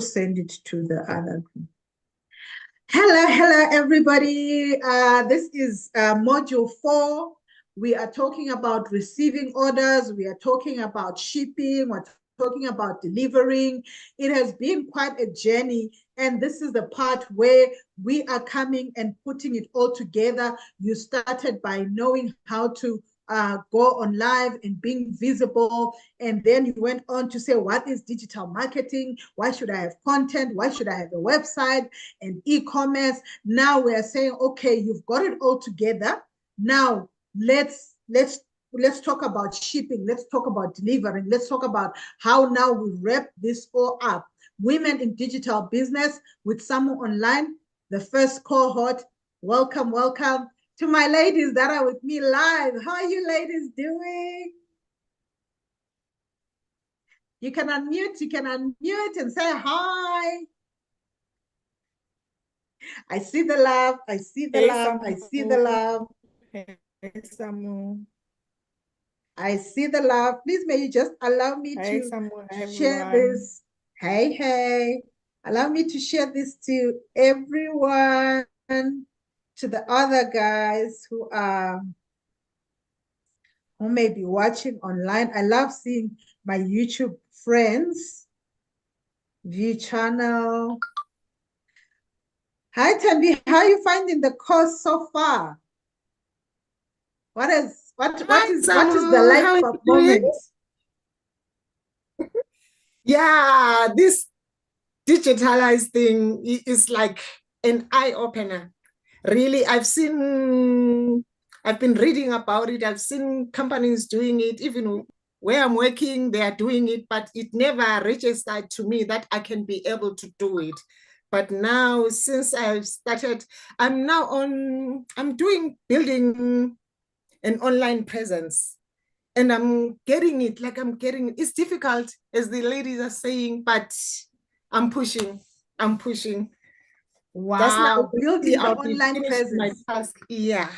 send it to the other group. Hello, everybody. This is module 4. We are talking about receiving orders. We are talking about shipping. We're talking about delivering. It has been quite a journey. And this is the part where we are coming and putting it all together. You started by knowing how to go on live and being visible. And then you went on to say, what is digital marketing? Why should I have content? Why should I have a website and e-commerce? Now we're saying, okay, you've got it all together. Now let's talk about shipping. Let's talk about delivering. Let's talk about how now we wrap this all up. Women in digital business with Samu Online, the first cohort. Welcome, welcome to my ladies that are with me live. How are you ladies doing? You can unmute and say hi. I see the love. I see the love. I see the love. Hey, Samu. I see the love. Please, may you just allow me to share this. Hey. Allow me to share this to everyone, to the other guys who may be watching online. I love seeing my YouTube friends view channel. Hi, Tanvi. How are you finding the course so far? What is the life moment? Yeah, this digitalized thing is like an eye-opener. Really, I've been reading about it. I've seen companies doing it, even where I'm working, they are doing it, but it never registered to me that I can be able to do it. But now, since I've started, building an online presence. And I'm getting it, it's difficult, as the ladies are saying, but I'm pushing. Wow, just now, building the online presence. My task. Yeah.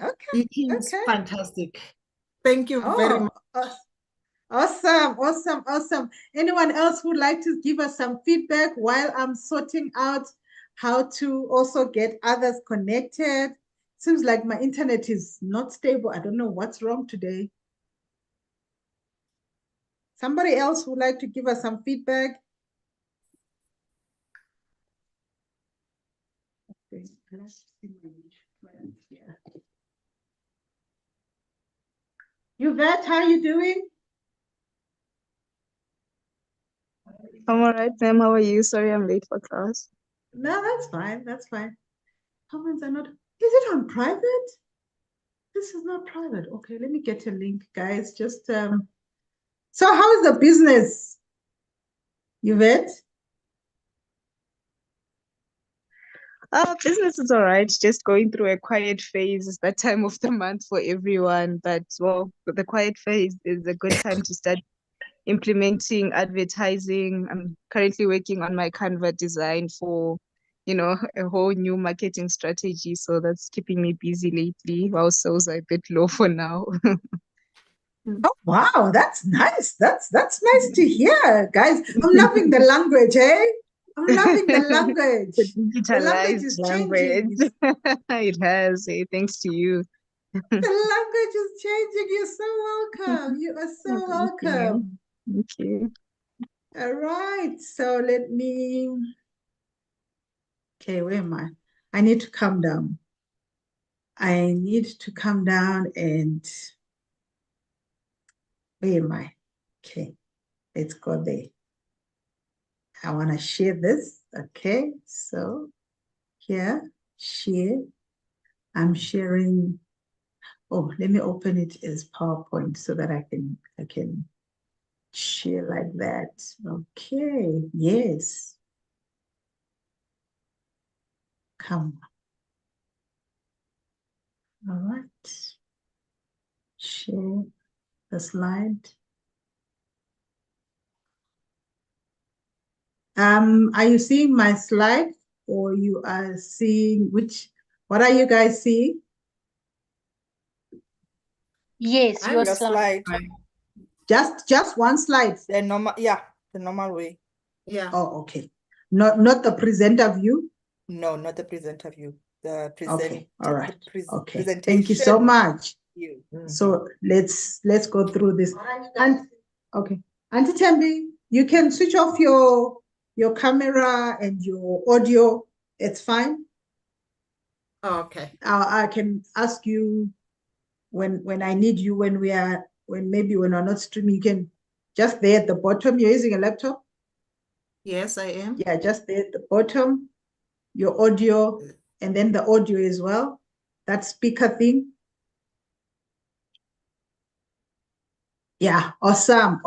Okay. It is fantastic. Thank you very much. Awesome. Anyone else who'd like to give us some feedback while I'm sorting out how to also get others connected? Seems like my internet is not stable. I don't know what's wrong today. Somebody else would like to give us some feedback? Okay, let's see my friend here. Yvette, how are you doing? I'm all right, ma'am. How are you? Sorry, I'm late for class. No, that's fine. That's fine. Comments are not. Is it on private? This is not private. Okay, let me get a link, guys. Just so how is the business, Yvette? Business is all right. Just going through a quiet phase. It's that time of the month for everyone. But well, the quiet phase is a good time to start implementing advertising. I'm currently working on my Canva design for, a whole new marketing strategy. So that's keeping me busy lately, while sales are a bit low for now. Oh, wow, that's nice. That's nice to hear, guys. I'm loving the language, eh? I'm loving the language. The language is changing. It has, thanks to you. The language is changing. You're so welcome. You are so welcome. Thank you. All right. So let me. Okay, where am I? I need to calm down. I need to calm down and. Where am I? Okay, let's go there. I want to share this. Okay, so here, share. I'm sharing. Oh, let me open it as PowerPoint so that I can share like that. Okay, yes. Come on. All right. Share the slide. Are you seeing my slide or you are seeing what are you guys seeing? Yes, your slide. Just one slide. The normal way. Yeah. Oh, okay. Not the presenter view? No, not the presenter view. The Okay, all right. Okay, presentation. thank you so much. view. So let's go through this. And okay, Auntie Tembi, you can switch off your camera and your audio. It's fine. Okay. I can ask you when I need you, when maybe when we're not streaming, you can just there at the bottom. You're using a laptop? Yes, I am. Yeah, just there at the bottom, your audio, and then the audio as well, that speaker thing. Yeah, awesome.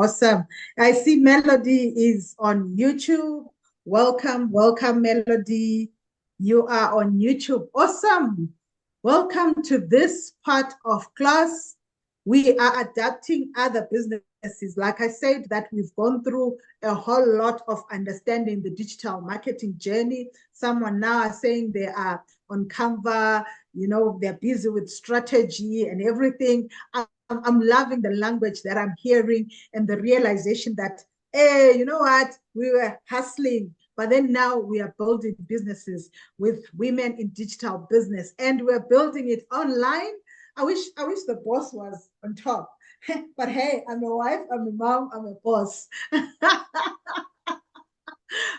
I see Melody is on YouTube. Welcome, Melody. You are on YouTube. Awesome. Welcome to this part of class. We are adapting other businesses. Like I said, that we've gone through a whole lot of understanding the digital marketing journey. Someone now are saying they are on Canva, they're busy with strategy and everything. I'm loving the language that I'm hearing and the realization that, hey, you know what? We were hustling, but then now we are building businesses with women in digital business, and we're building it online. I wish the boss was on top. But hey, I'm a wife, I'm a mom, I'm a boss.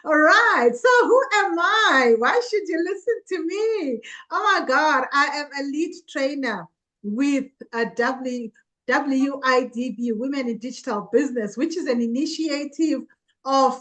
All right. So who am I? Why should you listen to me? Oh my God, I am a lead trainer with a WIDB, Women in Digital Business, which is an initiative of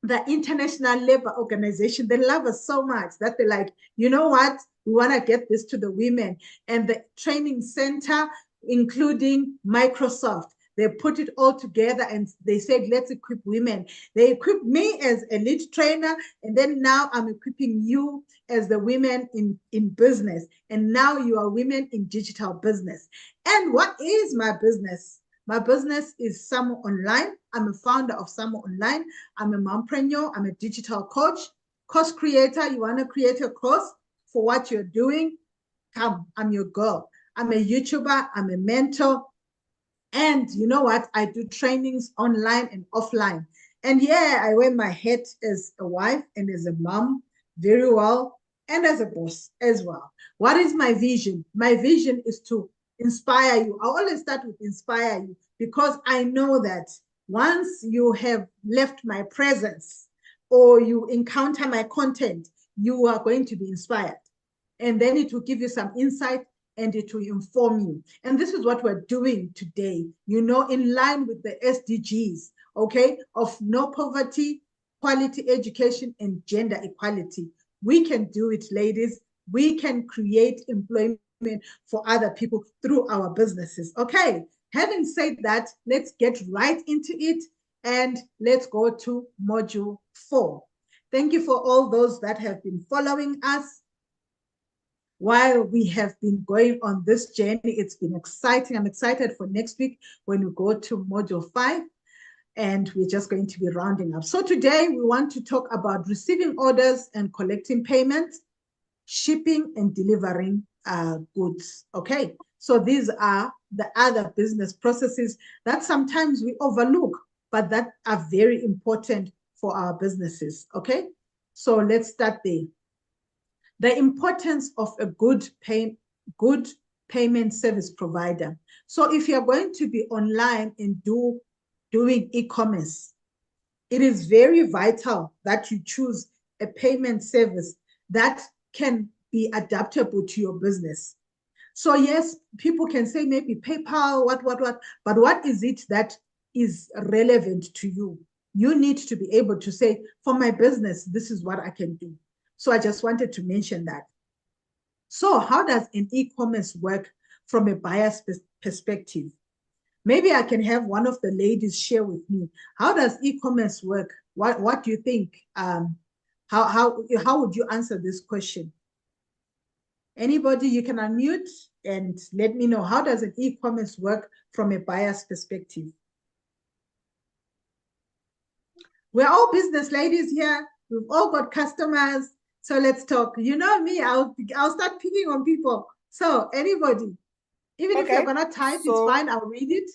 the International Labour Organization. They love us so much that they're like, you know what? We want to get this to the women. And the training center, including Microsoft, they put it all together and they said, let's equip women. They equipped me as a lead trainer, and then now I'm equipping you as the women in business. And now you are women in digital business. And what is my business? My business is Summer Online. I'm a founder of Summer Online. I'm a mompreneur. I'm a digital coach, course creator. You want to create a course for what you're doing? Come, I'm your girl. I'm a YouTuber. I'm a mentor. And you know what? I do trainings online and offline. And yeah, I wear my hat as a wife and as a mom very well, and as a boss as well. What is my vision? My vision is to inspire you. I always start with inspire you, because I know that once you have left my presence or you encounter my content, you are going to be inspired. And then it will give you some insight and it will inform you. And this is what we're doing today, in line with the SDGs, okay, of no poverty, quality education, and gender equality. We can do it, ladies. We can create employment for other people through our businesses. Okay, having said that, let's get right into it and let's go to module 4. Thank you for all those that have been following us while we have been going on this journey. It's been exciting. I'm excited for next week when we go to module 5, and we're just going to be rounding up. So today we want to talk about receiving orders and collecting payments, shipping and delivering goods. Okay, so these are the other business processes that sometimes we overlook, but that are very important for our businesses. Okay, so let's start there. The importance of a good payment service provider. So if you're going to be online and doing e-commerce, it is very vital that you choose a payment service that can be adaptable to your business. So yes, people can say maybe PayPal, what, but what is it that is relevant to you? You need to be able to say, for my business, this is what I can do. So I just wanted to mention that. So how does an e-commerce work from a buyer's perspective? Maybe I can have one of the ladies share with me. How does e-commerce work? What do you think? How would you answer this question? Anybody, you can unmute and let me know. How does an e-commerce work from a buyer's perspective? We're all business ladies here. We've all got customers. So let's talk. You know me, I'll start picking on people. So anybody, even if you're gonna type, it's fine, I'll read it.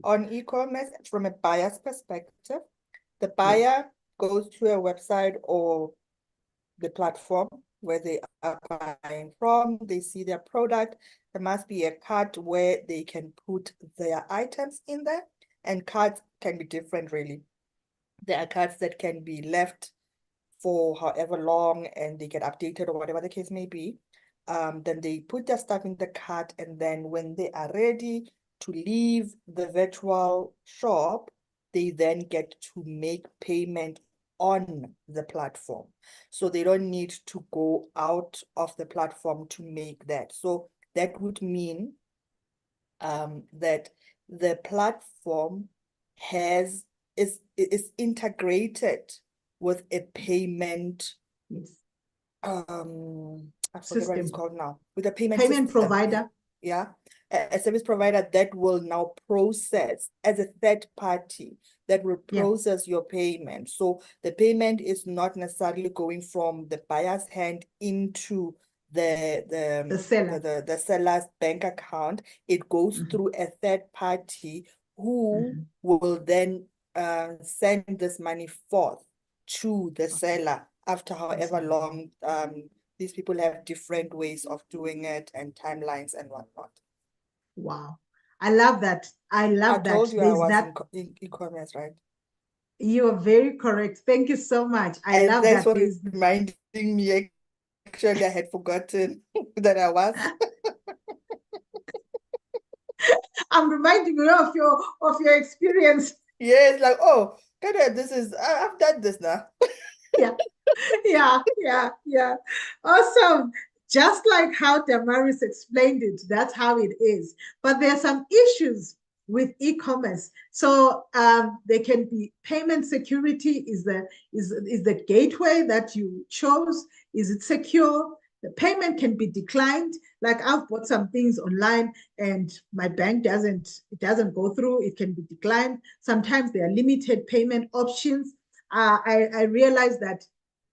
On e-commerce, from a buyer's perspective, The buyer goes to a website or the platform where they are buying from, they see their product. There must be a cart where they can put their items in there, and carts can be different, really. There are carts that can be left for however long and they get updated or whatever the case may be. Then they put their stuff in the cart, and then when they are ready to leave the virtual shop, they then get to make payment on the platform. So they don't need to go out of the platform to make that. So that would mean that the platform is integrated with a payment I forget what it's System. called now, with a payment Payment system. provider. Yeah, a service provider that will now process as a third party, that will process your payment. So the payment is not necessarily going from the buyer's hand into The seller. the seller's bank account. It goes through a third party who will then send this money forth to the seller after however long. These people have different ways of doing it and timelines and whatnot. Wow. I love that. I love that. told you I There's was that. in e-commerce, right? You are very correct. Thank you so much. I And love thanks that. for reminding me. Actually, I had forgotten that I was. I'm reminding you of your experience. Yes, like, oh, this is, I've done this now. Yeah. Awesome. Just like how Damaris explained it, that's how it is. But there are some issues with e-commerce. So there can be payment security. Is the gateway that you chose, is it secure? The payment can be declined. Like I've bought some things online and my bank doesn't go through. It can be declined. Sometimes there are limited payment options. I realize that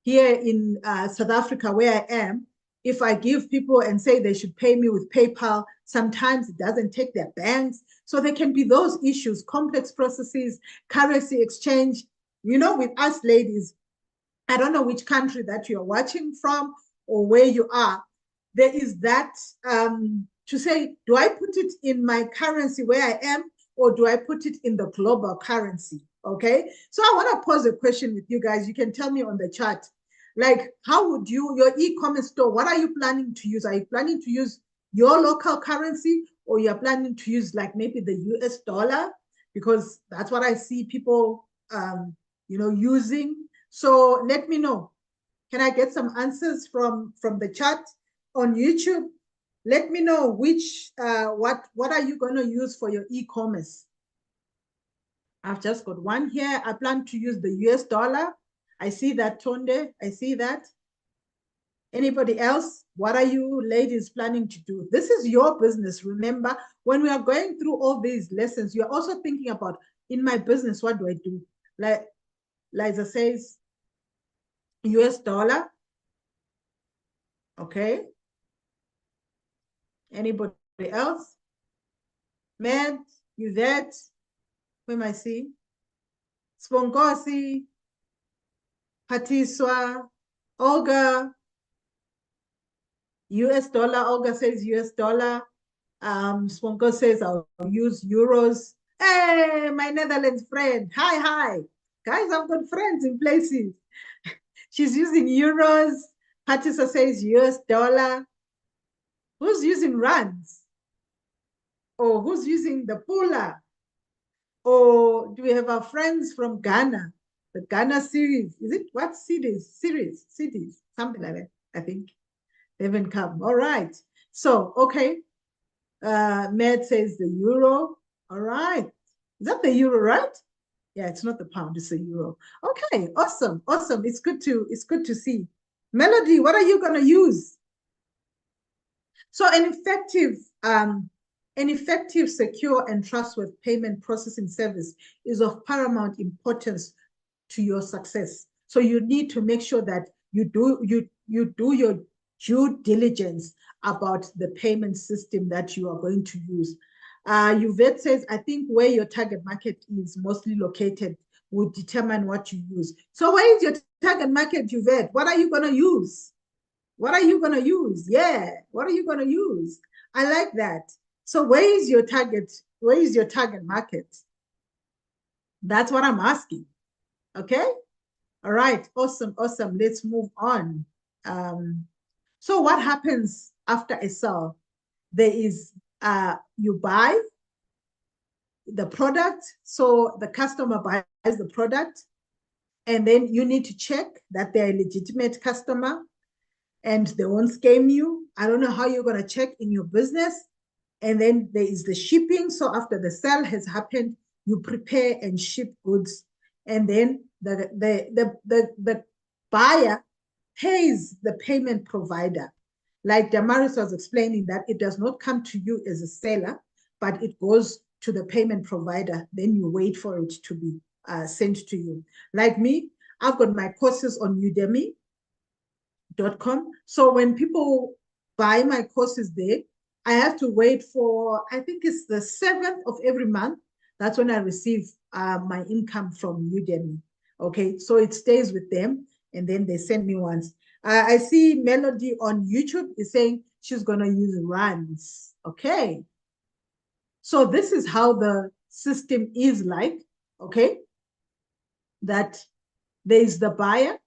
here in South Africa, where I am, if I give people and say they should pay me with PayPal, sometimes it doesn't take their banks. So there can be those issues, complex processes, currency exchange. You know, with us ladies, I don't know which country that you're watching from or where you are. There is that to say, do I put it in my currency where I am, or do I put it in the global currency? Okay. So I want to pose a question with you guys. You can tell me on the chat. Like, how would your e-commerce store, what are you planning to use? Are you planning to use your local currency, or you're planning to use like maybe the US dollar? Because that's what I see people, using. So let me know. Can I get some answers from the chat on YouTube? Let me know which, what are you going to use for your e-commerce? I've just got one here. I plan to use the US dollar. I see that, Tonde. I see that. Anybody else? What are you ladies planning to do? This is your business. Remember, when we are going through all these lessons, you're also thinking about, in my business, what do I do? Like Liza says, US dollar. Okay. Anybody else? Med, Yvette, who am I seeing? Spongosi, Patiswa, Olga, US dollar. Olga says US dollar. Spongo says I'll use euros. Hey, my Netherlands friend. Hi. Guys, I've got friends in places. She's using euros. Patiswa says US dollar. Who's using rands? Or who's using the pula? Or do we have our friends from Ghana? The Ghana series. Is it what series? Cities, something like that, I think. They haven't come. All right. So, okay. Med says the euro. All right. Is that the euro, right? Yeah, it's not the pound, it's the euro. Okay, awesome. It's good to see. Melody, what are you gonna use? So an effective, secure, and trustworthy payment processing service is of paramount importance to your success. So you need to make sure that you do your due diligence about the payment system that you are going to use. Yvette says, I think where your target market is mostly located would determine what you use. So where is your target market, Yvette? What are you going to use? What are you going to use? Yeah, what are you going to use? I like that. So where is your target? Where is your target market? That's what I'm asking. Okay. All right. Awesome. Awesome. Let's move on. So what happens after a sale? There is, you buy the product. So the customer buys the product, and then you need to check that they're a legitimate customer and they won't scam you. I don't know how you're going to check in your business. And then there is the shipping. So after the sale has happened, you prepare and ship goods. And then the buyer pays the payment provider. Like Damaris was explaining, that it does not come to you as a seller, but it goes to the payment provider. Then you wait for it to be sent to you. Like me, I've got my courses on Udemy.com. So when people buy my courses there, I have to wait for, I think it's the 7th of every month. That's when I receive my income from Udemy. Okay, so it stays with them, and then they send me once. I see Melody on YouTube is saying she's going to use runs. Okay. So this is how the system is like, okay, that there's the buyer,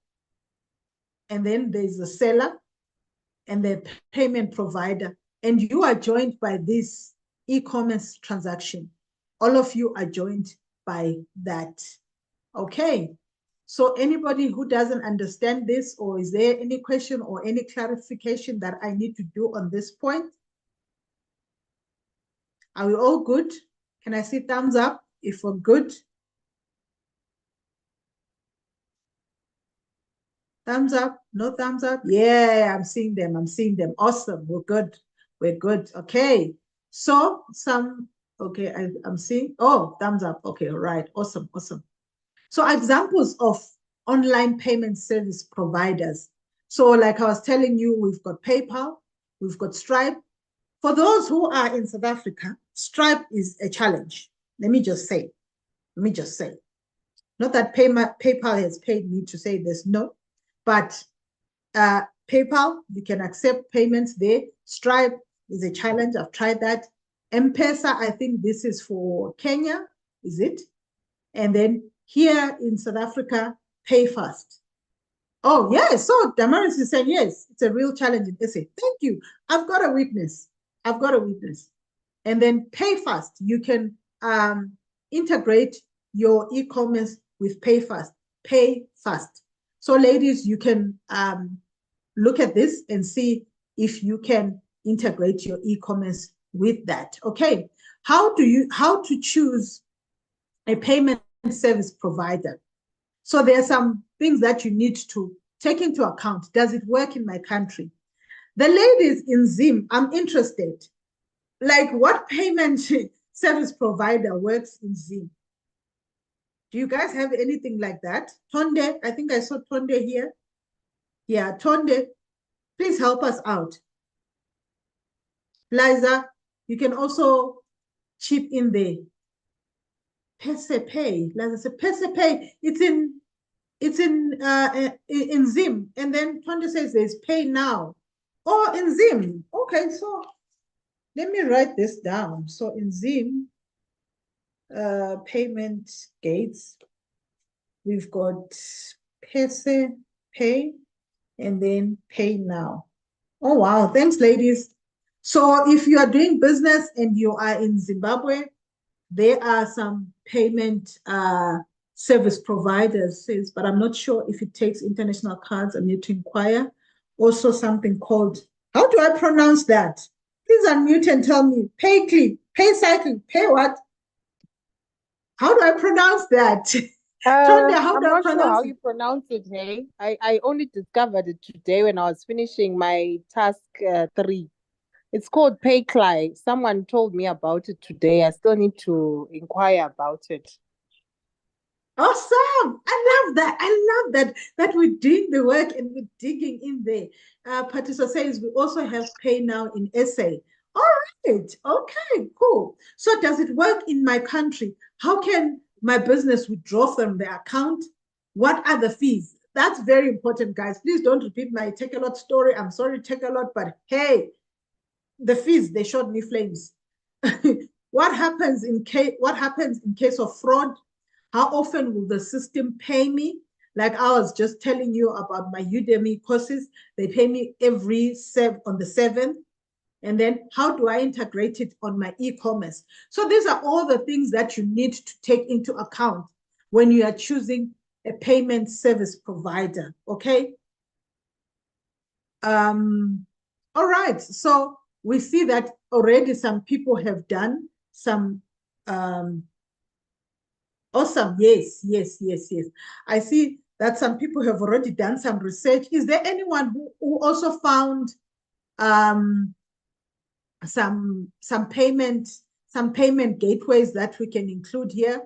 and then there's the seller and the payment provider. And you are joined by this e-commerce transaction. All of you are joined by that. Okay. So anybody who doesn't understand this, or is there any question or any clarification that I need to do on this point? Are we all good? Can I see thumbs up if we're good? Thumbs up? No thumbs up? Yeah, I'm seeing them. I'm seeing them. Awesome. We're good. We're good. Okay. So okay, I'm seeing, oh, thumbs up. Okay, all right. Awesome, awesome. So examples of online payment service providers. So like I was telling you, we've got PayPal, we've got Stripe. For those who are in South Africa, Stripe is a challenge. Let me just say. Not that PayPal has paid me to say this, no. But PayPal, you can accept payments there. Stripe is a challenge. I've tried that. M-Pesa, I think this is for Kenya, is it? And then here in South Africa, Pay Fast. Oh, yes. So Damaris is saying, yes, it's a real challenge in SA. Thank you. I've got a witness. And then Pay Fast, you can integrate your e-commerce with Pay Fast. So ladies, you can look at this and see if you can integrate your e-commerce with that. Okay. How to choose a payment service provider? So there are some things that you need to take into account. Does it work in my country? The ladies in Zim, I'm interested. Like, what payment service provider works in Zim? Do you guys have anything like that? Tonde, I think I saw Tonde here. Yeah, Tonde, please help us out. Liza, you can also chip in there. PesePay, Liza said PesePay. It's in Zim, and then Tonde says there's Pay Now. Oh, in Zim. Okay, so let me write this down. So in Zim, payment gates, we've got PesePay, and then Pay Now. Oh, wow. Thanks, ladies. So if you are doing business and you are in Zimbabwe, there are some payment service providers, but I'm not sure if it takes international cards. I need to inquire. Also something called, how do I pronounce that? Please unmute and tell me. PayClick, PayCycle, Pay what? How do I pronounce that? Tonde, I'm not sure how you pronounce it, hey? I only discovered it today when I was finishing my task 3. It's called PayClick. Someone told me about it today. I still need to inquire about it. Awesome. I love that we're doing the work and we're digging in there. Patricia says we also have Pay Now in SA. All right. Okay, cool. So does it work in my country? How can my business withdraw from the account, what are the fees? That's very important, guys. Please don't repeat my Take a Lot story. I'm sorry, Take a Lot, but hey, the fees, they showed me flames. What happens in case of fraud? How often will the system pay me? Like I was just telling you about my Udemy courses, they pay me on the 7th. And then how do I integrate it on my e-commerce? So these are all the things that you need to take into account when you are choosing a payment service provider, okay? All right, so we see that already some people have done some, awesome, yes. I see that some people have already done some research. Is there anyone who also found some payment gateways that we can include here?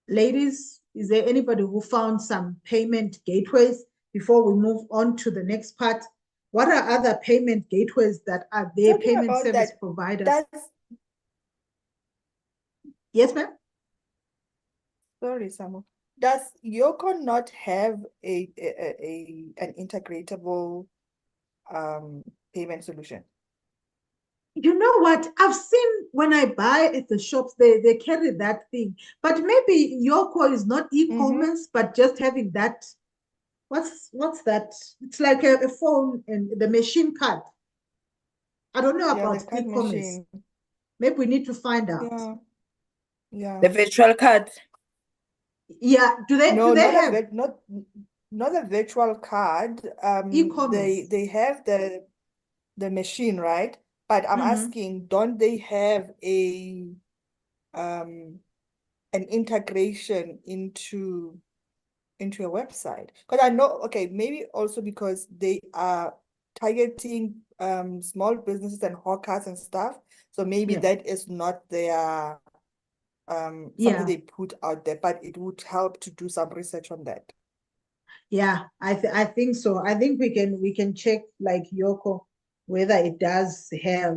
Ladies, is there anybody who found some payment gateways before we move on to the next part? What are other payment gateways that are there, Talking payment about service that, providers? Yes, ma'am? Sorry, Samu. Does Yoko not have an integratable payment solution? You know what? I've seen when I buy at the shops, they carry that thing. But maybe Yoko is not e-commerce, but just having that. What's that? It's like a phone and the machine card. I don't know about the card e-commerce. machine. Maybe we need to find out. Yeah. The virtual card. Yeah. Do they have not a virtual card. e-commerce? They have the machine, right? But I'm asking, don't they have an integration into a website? Because I know, okay, maybe also because they are targeting small businesses and hawkers and stuff. So maybe that is not their something they put out there, but it would help to do some research on that. Yeah, I think so. I think we can check like Yoko whether it does have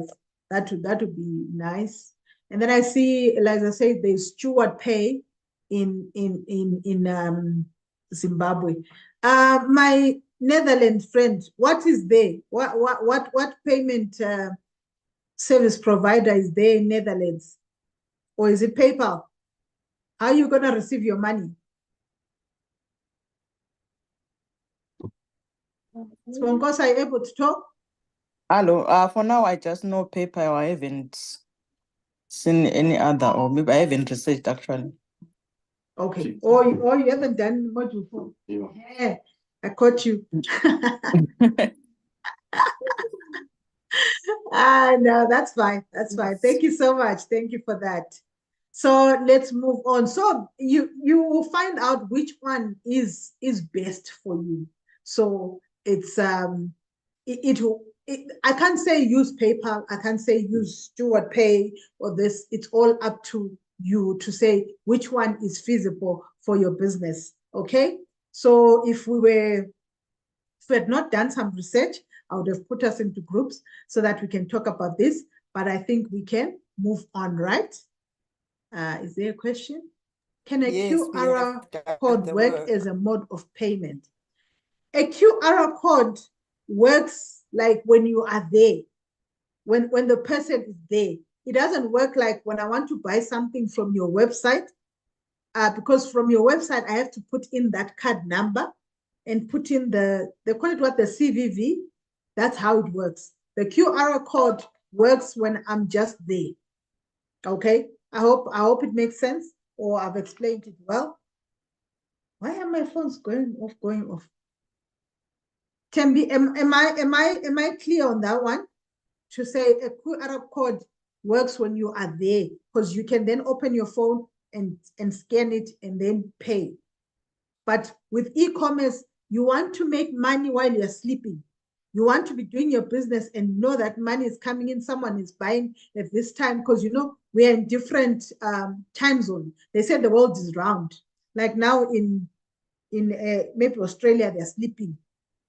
that. Would be nice. And then I see, like I said, there's Steward Pay in Zimbabwe. My Netherlands friend, what is there? What payment service provider is there in Netherlands? Or is it PayPal? How are you gonna receive your money? Sponkos, are you able to talk? Hello. For now, I just know PayPal. I haven't seen any other, or maybe I haven't researched actually. Okay. Or you haven't done module 4. Yeah, I caught you. No, that's fine. That's fine. Thank you so much. Thank you for that. So let's move on. So you will find out which one is best for you. So it's I can't say use PayPal. I can't say use Steward Pay or this. It's all up to you to say which one is feasible for your business. Okay. So if we had not done some research, I would have put us into groups so that we can talk about this. But I think we can move on, right? Is there a question? Can a QR code work as a mode of payment? A QR code works like when you are there, when the person is there. It doesn't work like when I want to buy something from your website, because from your website, I have to put in that card number and put in they call it what, the CVV. That's how it works. The QR code works when I'm just there. Okay. I hope it makes sense, or I've explained it well. Why are my phones going off? Tembi, am I clear on that one? To say a QR code works when you are there, because you can then open your phone and scan it and then pay. But with e-commerce, you want to make money while you're sleeping. You want to be doing your business and know that money is coming in, someone is buying at this time, because we are in different time zones. They said the world is round. Like now in maybe Australia, they're sleeping.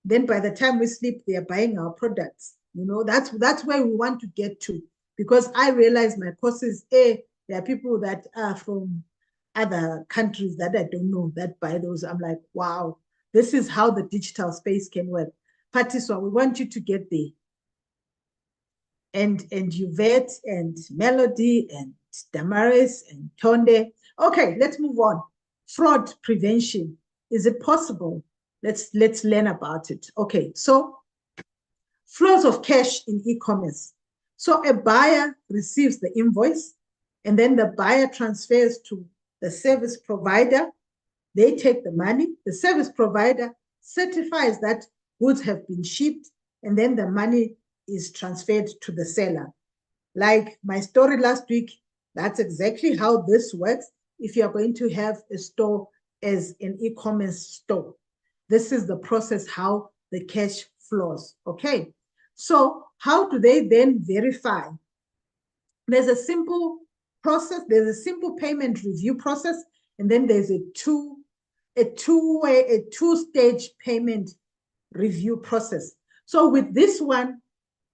Then by the time we sleep, they are buying our products. That's where we want to get to, because I realize my courses, they There are people that are from other countries that I don't know that buy those. I'm like, wow, this is how the digital space can work. Patiswa, we want you to get there. And Yvette and Melody and Damaris and Tonde. Okay, let's move on. Fraud prevention. Is it possible? Let's learn about it. Okay, so flows of cash in e-commerce. So a buyer receives the invoice, and then the buyer transfers to the service provider. They take the money. The service provider certifies that goods have been shipped, and then the money is transferred to the seller. Like my story last week, that's exactly how this works if you're going to have a store as an e-commerce store. This is the process how the cash flows, okay? So how do they then verify? There's a simple process, there's a simple payment review process, and then there's a two-stage payment review process. So with this one,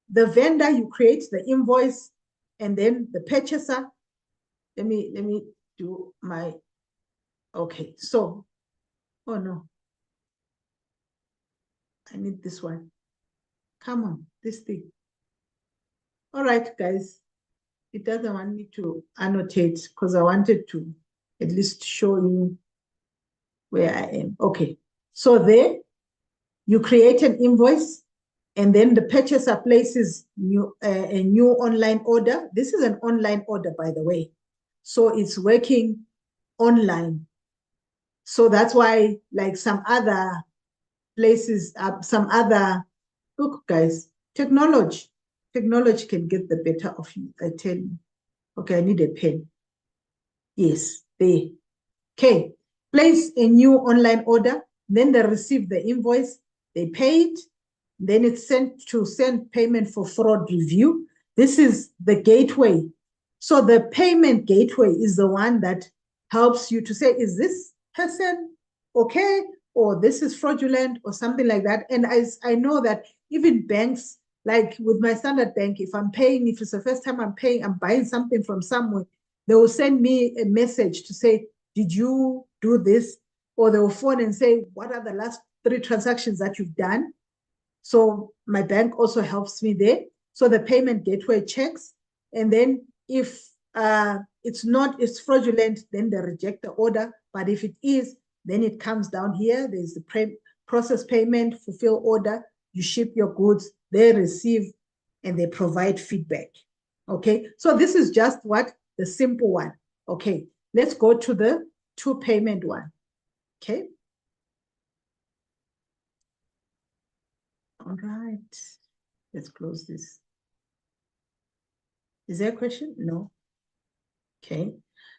the vendor, you create the invoice, and then the purchaser. Let me do my, okay, so, oh no. I need this one. Come on, this thing. All right, guys. It doesn't want me to annotate because I wanted to at least show you where I am. Okay, so there, you create an invoice, and then the purchaser places a new online order. This is an online order, by the way. So it's working online. So that's why, like some other places, look, guys, technology can get the better of you, I tell you. Okay, I need a pen. Yes, there. Okay, place a new online order, then they receive the invoice, they pay it, then it's sent to send payment for fraud review. This is the gateway. So the payment gateway is the one that helps you to say, is this person okay? Or this is fraudulent or something like that. And I know that even banks, like with my Standard Bank, if I'm paying, if it's the first time I'm paying, I'm buying something from somewhere, they will send me a message to say, did you do this? Or they will phone and say, what are the last 3 transactions that you've done? So my bank also helps me there. So the payment gateway checks. And then if it's fraudulent, then they reject the order. But if it is, then it comes down here. There's the process payment, fulfill order. You ship your goods, they receive, and they provide feedback. Okay, so this is just what? The simple one. Okay, let's go to the 2 payment one. Okay. All right, let's close this. Is there a question? No. Okay.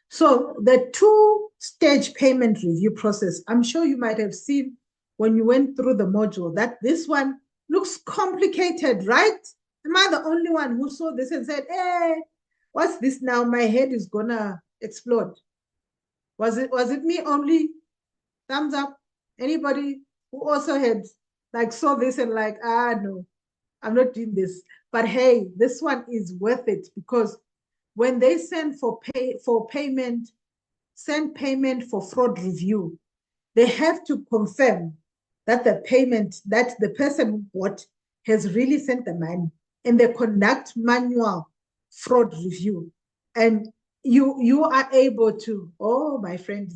So the 2-stage payment review process, I'm sure you might have seen when you went through the module that this one looks complicated, right? Am I the only one who saw this and said, hey, what's this now? My head is gonna explode. Was it me only? Thumbs up. Anybody who also had like saw this and like, no, I'm not doing this. But hey, this one is worth it because when they send payment for fraud review, they have to confirm that the payment that the person who bought has really sent the money, and they conduct manual fraud review. And you are able to, oh, my friend,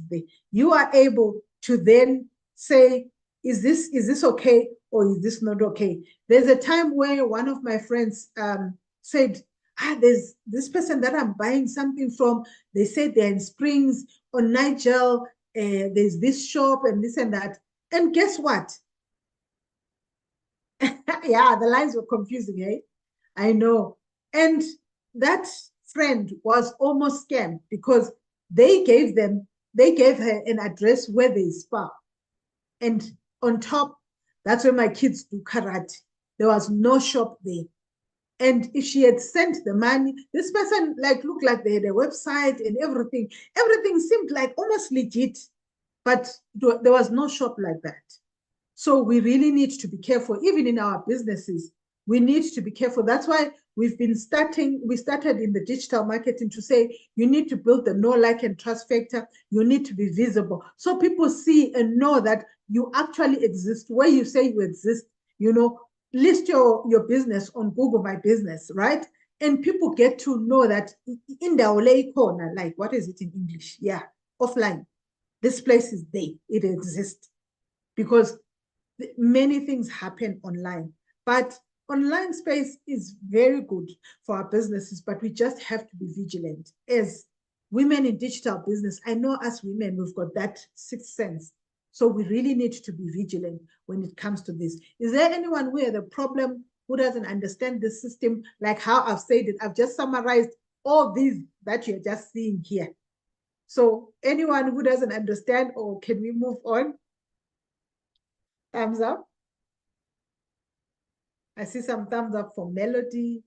you are able to then say, is this okay or is this not okay? There's a time where one of my friends said, there's this person that I'm buying something from. They said they're in Springs on Nigel. There's this shop and this and that. And guess what? Yeah, the lines were confusing, eh? I know. And that friend was almost scammed because they gave her an address where they spa. And on top, that's where my kids do karate. There was no shop there. And if she had sent the money, this person looked like they had a website and everything. Everything seemed like almost legit, but there was no shop like that. So we really need to be careful, even in our businesses. we need to be careful. That's why we started in the digital marketing to say, you need to build the know, like, and trust factor. You need to be visible. So people see and know that you actually exist. Where you say you exist, list your business on Google My Business, right? And people get to know that in the Olay corner, like, what is it in English? Yeah, offline. This place is there. It exists. Because many things happen online. But online space is very good for our businesses, but we just have to be vigilant. As women in digital business, I know us women, we've got that sixth sense. So we really need to be vigilant when it comes to this. Is there anyone who has a problem, who doesn't understand the system, like how I've said it? I've just summarized all these that you're just seeing here. So anyone who doesn't understand, or can we move on? Thumbs up. I see some thumbs up for Melody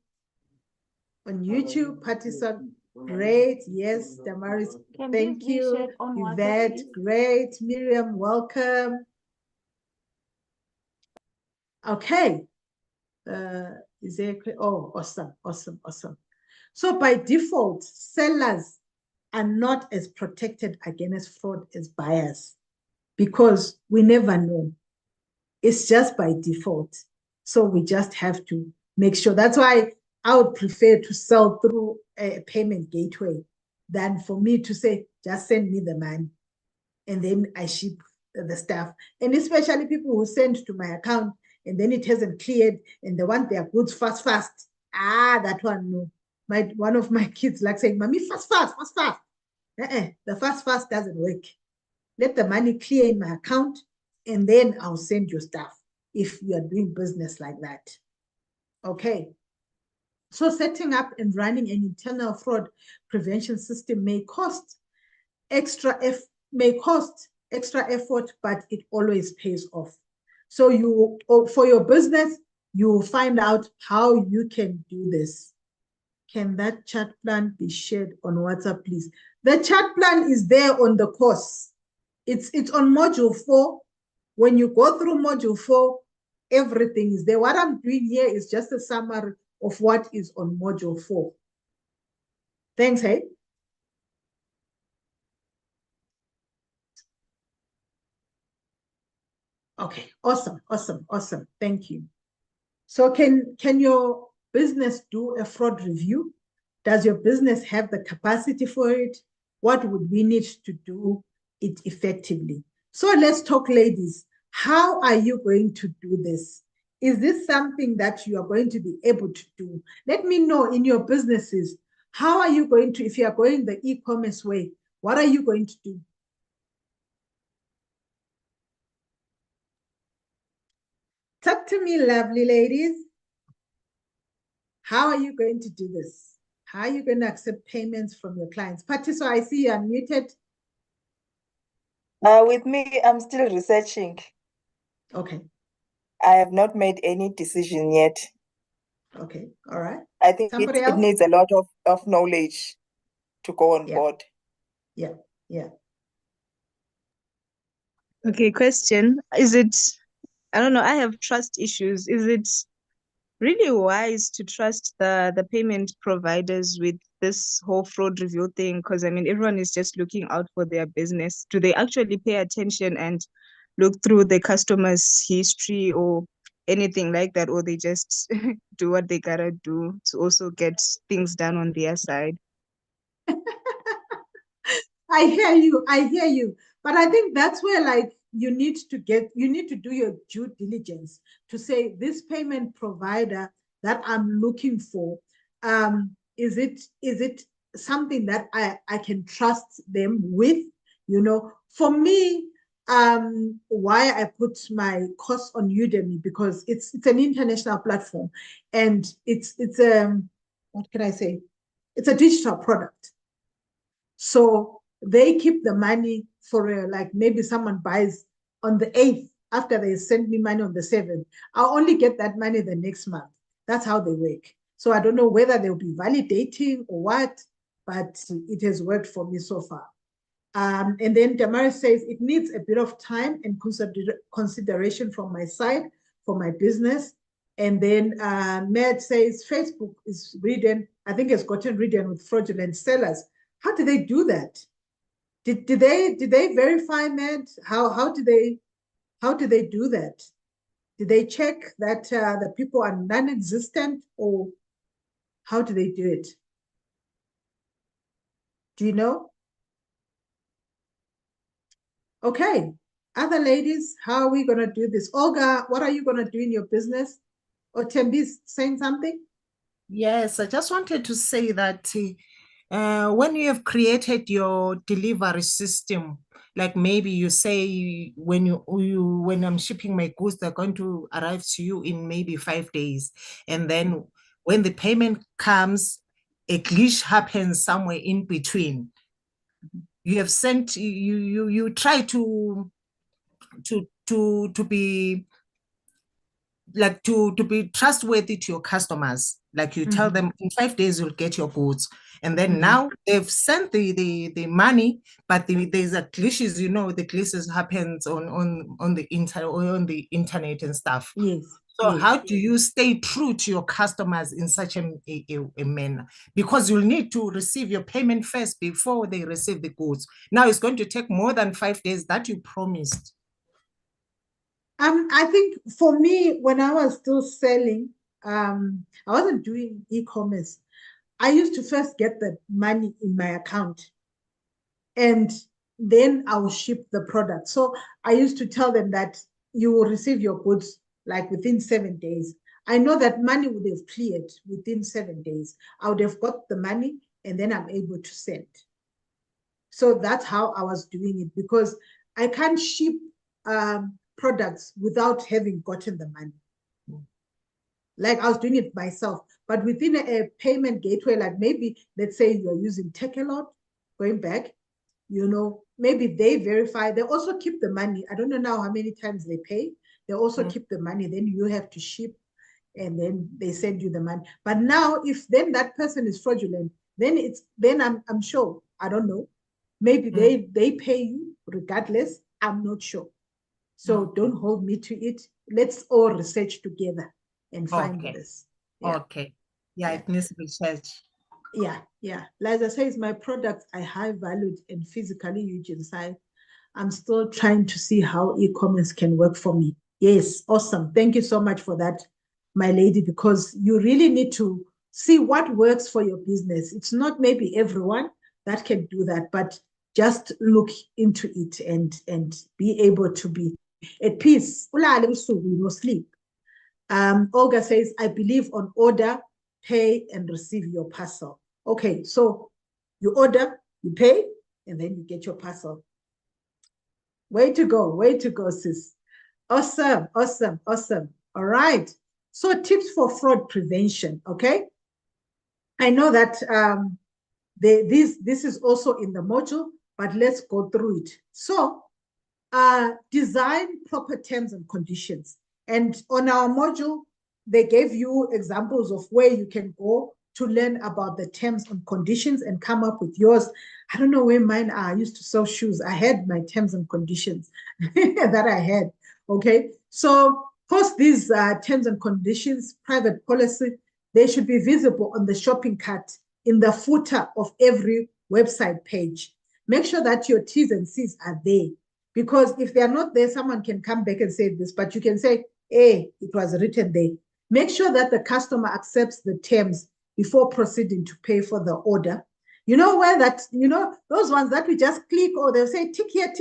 on YouTube. Patison, great. Yes, Damaris, thank you. Yvette, great. Miriam, welcome. Okay. Is there? Oh, awesome. So by default, sellers are not as protected against fraud as buyers, because we never know. It's just by default. So we just have to make sure. That's why I would prefer to sell through a payment gateway than for me to say, just send me the money and then I ship the stuff. And especially people who send to my account and then it hasn't cleared and they want their goods fast. That one, no. One of my kids like saying, Mommy, fast. The fast doesn't work. Let the money clear in my account and then I'll send you stuff if you're doing business like that. Okay. So setting up and running an internal fraud prevention system may cost extra effort, but it always pays off. So for your business, you will find out how you can do this. Can that chat plan be shared on WhatsApp, please? The chat plan is there on the course. It's on module 4. When you go through module 4, everything is there. What I'm doing here is just a summary of what is on module 4. Thanks, hey? Okay, awesome. Thank you. So can your business do a fraud review? Does your business have the capacity for it? What would we need to do it effectively? So let's talk, ladies. How are you going to do this? Is this something that you are going to be able to do? Let me know in your businesses, how are you going to, if you are going the e-commerce way, what are you going to do? Talk to me, lovely ladies. How are you going to do this? How are you going to accept payments from your clients? Patty, so I see you are muted. With me, I'm still researching. Okay. I have not made any decision yet. Okay, all right. I think it needs a lot of knowledge to go on board. Yeah. Okay, question. Is it, I don't know, I have trust issues. Is it really wise to trust the payment providers with this whole fraud review thing? Because I mean, everyone is just looking out for their business. Do they actually pay attention and look through the customer's history or anything like that, or they just do what they gotta do to also get things done on their side? I hear you. But I think that's where, like, you need to do your due diligence to say, this payment provider that I'm looking for, is it something that I can trust them with? For me, why I put my course on Udemy, because it's an international platform and it's what can I say? It's a digital product. So they keep the money for like maybe someone buys on the 8th after they send me money on the 7th. I'll only get that money the next month. That's how they work. So I don't know whether they'll be validating or what, but it has worked for me so far. And then Damaris says it needs a bit of time and consideration from my side for my business. And then Matt says Facebook is ridden, I think it's gotten ridden with fraudulent sellers. How do they do that? Did they verify, Matt? How do they do that? Did they check that the people are non-existent, or how do they do it? Do you know? Okay, other ladies, how are we gonna do this? Olga, what are you gonna do in your business? Or Tembi's saying something? Yes, I just wanted to say that when you have created your delivery system, like maybe you say when when I'm shipping my goods, they're going to arrive to you in maybe 5 days. And then when the payment comes, a glitch happens somewhere in between. You have sent, you try to be like to be trustworthy to your customers. Like you tell them in 5 days you'll get your goods, and then now they've sent the money, but there's a glitches, the glitches happens on the internet and stuff. Yes. So yes. how do you stay true to your customers in such a manner? Because you'll need to receive your payment first before they receive the goods. Now it's going to take more than 5 days that you promised. I think for me, when I was still selling, I wasn't doing e-commerce. I used to first get the money in my account, and then I will ship the product. So I used to tell them that you will receive your goods like within 7 days. I know that money would have cleared within 7 days. I would have got the money, and then I'm able to send. So that's how I was doing it, because I can't ship products without having gotten the money. Like I was doing it myself, but within a payment gateway, like maybe let's say you're using Takealot, going back, maybe they verify, they also keep the money. I don't know now how many times they pay. They also keep the money, then you have to ship, and then they send you the money. But now if then that person is fraudulent, then I'm sure, I don't know, maybe they pay you regardless. I'm not sure. So don't hold me to it. Let's all research together and find this. Yeah. Okay. Yeah, it needs to be researched. Yeah. Liza says, my products are high valued and physically huge inside. I'm still trying to see how e-commerce can work for me. Yes, awesome. Thank you so much for that, my lady, because you really need to see what works for your business. It's not maybe everyone that can do that, but just look into it and be able to be at peace. No sleep. Olga says, I believe on order, pay, and receive your parcel. Okay, so you order, you pay, and then you get your parcel. Way to go, sis. Awesome. All right. So tips for fraud prevention, okay? I know that this is also in the module, but let's go through it. So design proper terms and conditions. And on our module, they gave you examples of where you can go to learn about the terms and conditions and come up with yours. I don't know where mine are. I used to sell shoes. I had my terms and conditions that I had, okay? So post these terms and conditions, private policy, they should be visible on the shopping cart in the footer of every website page. Make sure that your T's and C's are there, because if they're not there, someone can come back and say this, but you can say, hey, it was written there. Make sure that the customer accepts the terms before proceeding to pay for the order. You know where that, those ones that we just click, or they'll say, tick here,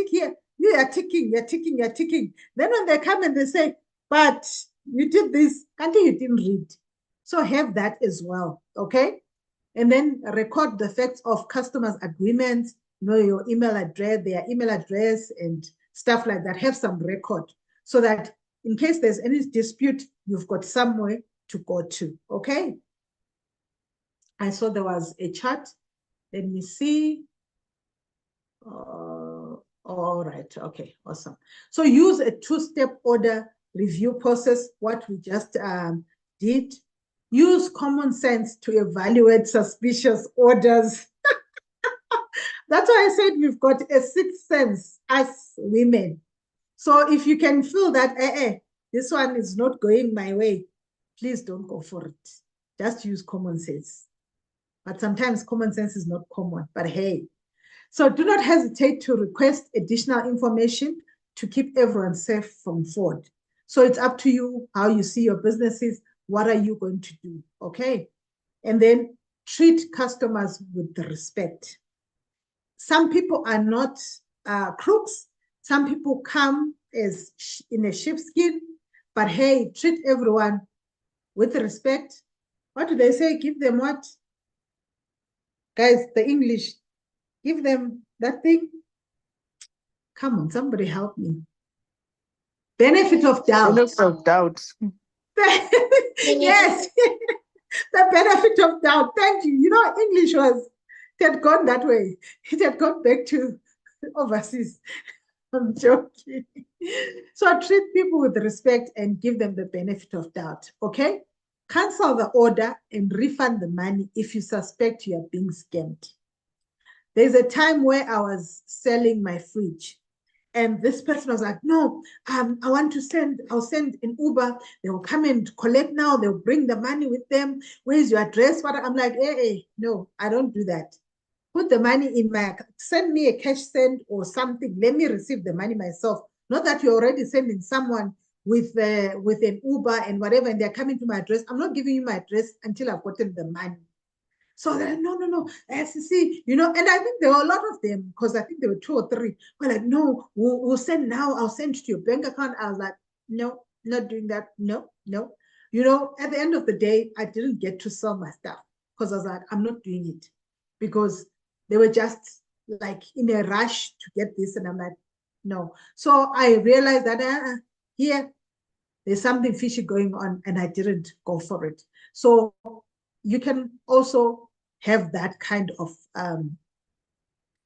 you are ticking. Then when they come and they say, but you did this, until you didn't read. So have that as well, okay? And then record the facts of customers' agreements, your email address, their email address, and stuff like that. Have some record so that in case there's any dispute, you've got somewhere to go to, okay? I saw there was a chat. Let me see. All right, okay, awesome. So use a two-step order review process, what we just did. Use common sense to evaluate suspicious orders. That's why I said we've got a sixth sense as women. So if you can feel that, this one is not going my way, please don't go for it. Just use common sense. But sometimes common sense is not common, but hey. So do not hesitate to request additional information to keep everyone safe from fraud. So it's up to you how you see your businesses. What are you going to do? Okay. And then treat customers with the respect. Some people are not crooks. Some people come as in a sheepskin, but hey, treat everyone with respect. What do they say? Give them what? Guys, the English, give them that thing. Come on, somebody help me. Benefit of doubt. Benefit of doubt. Yes, the benefit of doubt. Thank you. You know, English it had gone that way. It had gone back to overseas. I'm joking. So treat people with respect and give them the benefit of doubt, okay? Cancel the order and refund the money if you suspect you are being scammed. There's a time where I was selling my fridge and this person was like, no, I'll send an Uber. They will come and collect now. They'll bring the money with them. Where's your address? I'm like, hey, no, I don't do that. Put the money in send me a cash send or something. Let me receive the money myself. Not that you're already sending someone with an Uber and whatever, and they're coming to my address. I'm not giving you my address until I've gotten the money. So they're like, no, FCC, and I think there were a lot of them, because I think there were 2 or 3. We're like, no, we'll send now. I'll send to your bank account. I was like, no, not doing that. No. At the end of the day, I didn't get to sell my stuff because I was like, I'm not doing it, because they were just like in a rush to get this. And I'm like, no. So I realized that here, there's something fishy going on, and I didn't go for it. So you can also have that kind of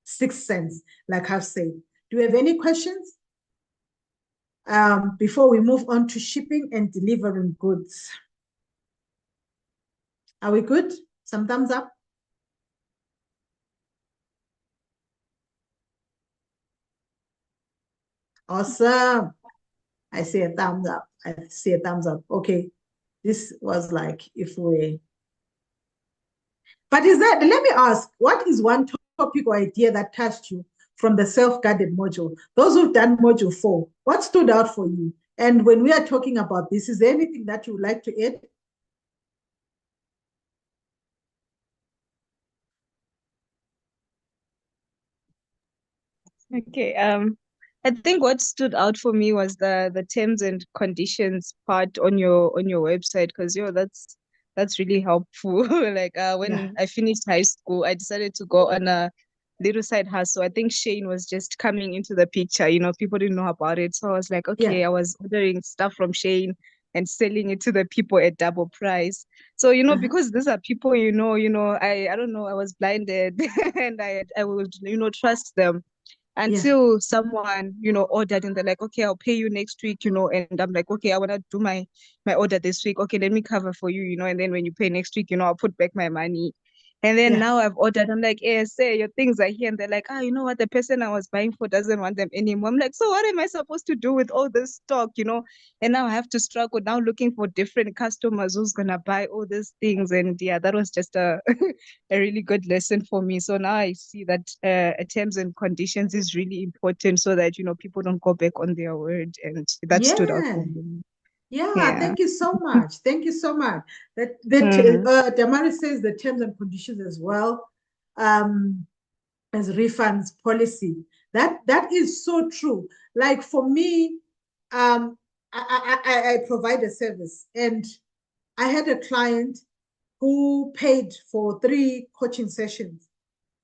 sixth sense, like I've said. Do you have any questions before we move on to shipping and delivering goods? Are we good? Some thumbs up? Awesome. I see a thumbs up. I see a thumbs up. Okay. This was like but let me ask, what is one topic or idea that touched you from the self-guided module? Those who've done module 4, what stood out for you? And when we are talking about this, is there anything that you would like to add? Okay. I think what stood out for me was the terms and conditions part on your website, because that's really helpful. Like when I finished high school, I decided to go on a little side hustle. I think Shane was just coming into the picture. People didn't know about it, so I was like, okay, I was ordering stuff from Shane and selling it to the people at double price. So because these are people, I don't know, I was blinded and I would trust them until someone ordered, and they're like, okay, I'll pay you next week, and I'm like, okay, I want to do my order this week. Okay, let me cover for you, and then when you pay next week, I'll put back my money. And then now I've ordered, I'm like, say your things are here, and they're like, you know what, the person I was buying for doesn't want them anymore. I'm like, so what am I supposed to do with all this stock, and now I have to struggle now looking for different customers who's gonna buy all these things. And that was just a a really good lesson for me. So now I see that terms and conditions is really important, so that people don't go back on their word. And that stood out for me. Yeah, thank you so much. Thank you so much. Damaris says the terms and conditions as well as refunds policy. That is so true. Like for me, I provide a service, and I had a client who paid for 3 coaching sessions,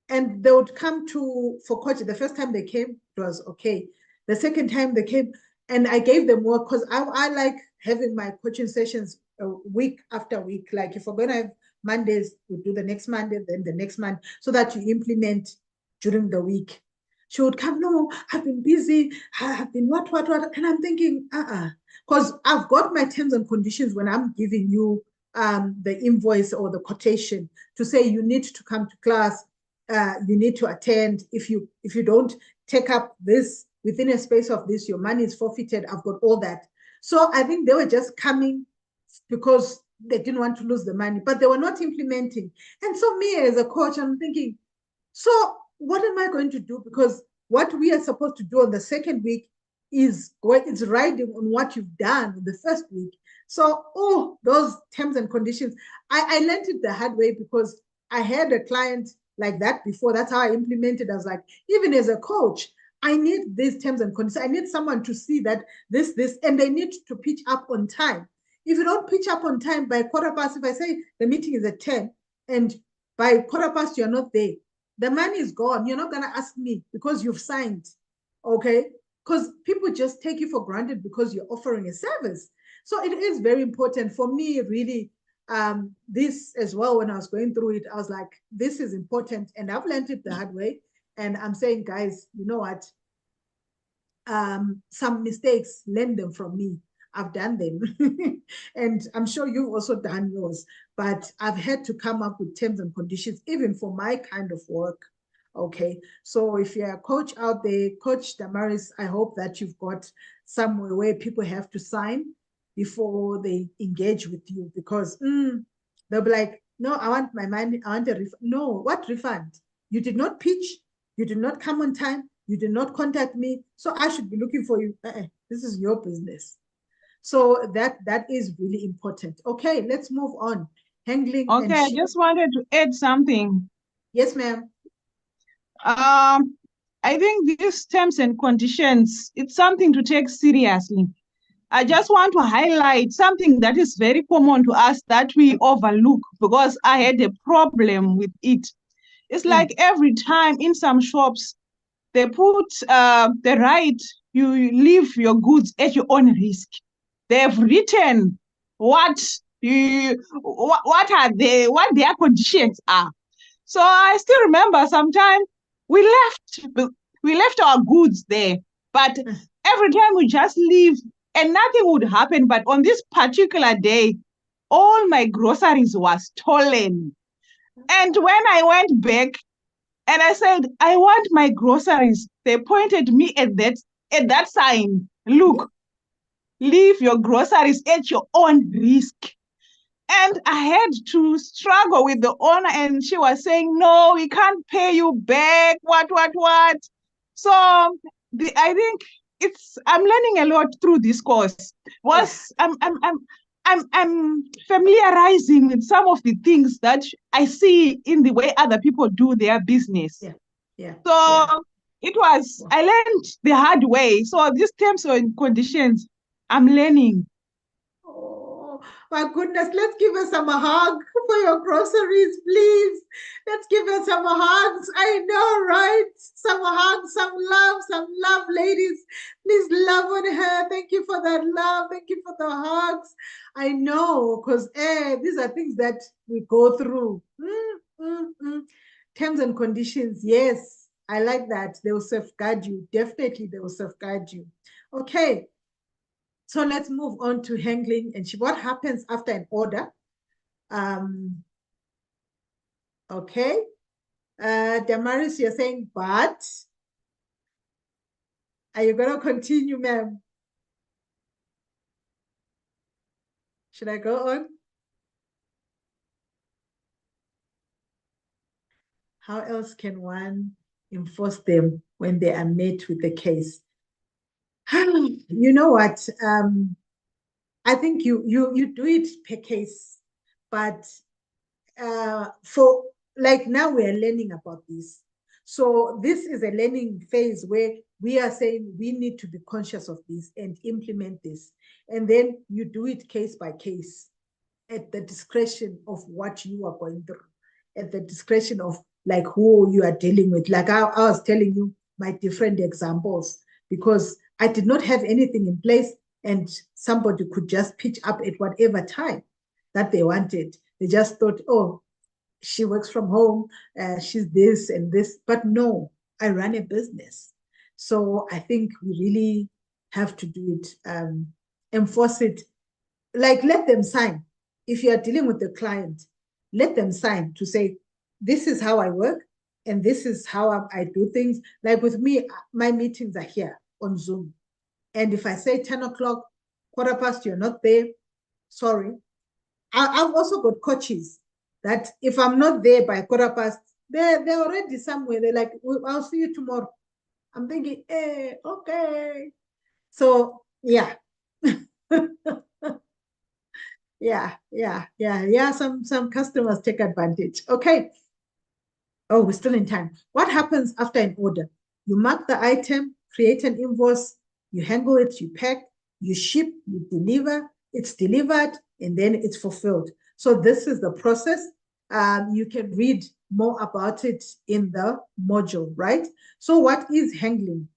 and they would come for coaching. The first time they came, it was okay. The second time they came, and I gave them work, because I like having my coaching sessions week after week. Like if we're going to have Mondays, we do the next Monday, then the next month, so that you implement during the week. She would come, no, I've been busy, I've been what, and I'm thinking, because I've got my terms and conditions when I'm giving you the invoice or the quotation to say you need to come to class, you need to attend. If you don't take up this within a space of this, your money is forfeited. I've got all that. So I think they were just coming because they didn't want to lose the money, but they were not implementing. And so me as a coach, I'm thinking, so what am I going to do? Because what we are supposed to do on the second week is riding on what you've done in the first week. So, those terms and conditions, I learned it the hard way because I had a client like that before. That's how I implemented. I was like, even as a coach, I need these terms and conditions. I need someone to see that this, and they need to pitch up on time. If you don't pitch up on time by 15:15, if I say the meeting is at 10 and by 15:15 you're not there, the money is gone. You're not going to ask me because you've signed, okay? Because people just take you for granted because you're offering a service. So it is very important for me, really. This as well, when I was going through it, I was like, this is important. And I've learned it the hard way. And I'm saying, guys, you know what? Some mistakes, learn them from me. I've done them. And I'm sure you've also done yours. But I've had to come up with terms and conditions, even for my kind of work. Okay. So if you're a coach out there, Coach Damaris, I hope that you've got somewhere where people have to sign before they engage with you, because they'll be like, no, I want my money. I want a refund. No, what refund? You did not pitch. You did not come on time. You did not contact me. So I should be looking for you. This is your business. So that is really important. Okay, let's move on. Handling. Okay, I just wanted to add something. Yes, ma'am. I think these terms and conditions, it's something to take seriously. I just want to highlight something that is very common to us that we overlook, because I had a problem with it. It's like every time in some shops, they put the right, you leave your goods at your own risk. They've written what their conditions are. So I still remember sometime we left our goods there, but every time we just leave and nothing would happen. But on this particular day, all my groceries were stolen. And when I went back and I said, I want my groceries, they pointed me at that sign. Look, leave your groceries at your own risk. And I had to struggle with the owner, and she was saying, no, we can't pay you back. What? So I think I'm learning a lot through this course. I'm familiarizing with some of the things that I see in the way other people do their business. It was, I learned the hard way. So these terms and conditions, I'm learning. Oh, my goodness. Let's give her some hug for your groceries, please. Let's give her some hugs. I know, right? Some hugs, some love, ladies. Please love on her. Thank you for that love. Thank you for the hugs. I know, because these are things that we go through. Terms and conditions, yes. I like that. They will safeguard you. Definitely, they will safeguard you. Okay. So let's move on to handling and what happens after an order. Okay. Damaris, you're saying, but are you going to continue, ma'am? Should I go on? How else can one enforce them when they are met with the case? You know what? I think you do it per case, but for like now we are learning about this. So this is a learning phase where we are saying we need to be conscious of this and implement this. And then you do it case by case at the discretion of what you are going through, at the discretion of like who you are dealing with. Like I was telling you my different examples, because I did not have anything in place and somebody could just pitch up at whatever time that they wanted. They just thought, oh, she works from home, she's this and this. But no, I run a business. So I think we really have to do it, enforce it. Like let them sign. If you are dealing with the client, let them sign to say, this is how I work and this is how I do things. Like with me, my meetings are here on Zoom. And if I say 10 o'clock, 15:15, you're not there, sorry, I've also got coaches that if I'm not there by 1:15, they're already somewhere. They're like, I'll see you tomorrow. I'm thinking, okay. So yeah. Yeah. Some customers take advantage. Okay. Oh, we're still in time. What happens after an order? You mark the item, create an invoice, you handle it, you pack, you ship, you deliver, it's delivered, and then it's fulfilled. So this is the process. You can read more about it in the module, right? So what is handling?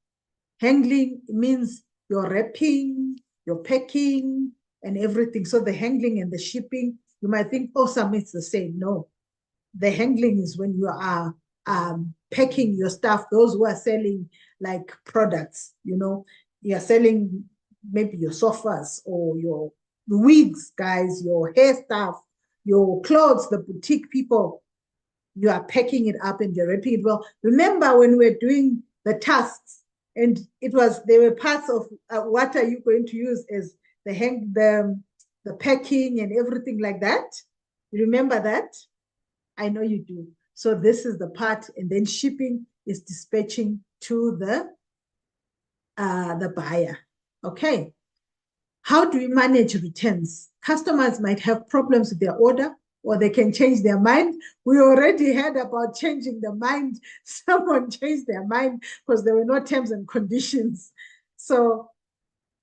Handling means your wrapping, your packing, and everything. So the handling and the shipping, you might think, oh, some it's the same. No, the handling is when you are packing your stuff. Those who are selling like products, you're selling maybe your sofas or your wigs, guys, your hair stuff, your clothes, the boutique people. You are packing it up and you're wrapping it well. Remember when we were doing the tasks, and they were parts of what are you going to use as the packing and everything like that. You remember that? I know you do. So this is the part, and then shipping is dispatching to the buyer. Okay. How do we manage returns? Customers might have problems with their order, or they can change their mind. We already heard about changing the mind. Someone changed their mind because there were no terms and conditions. So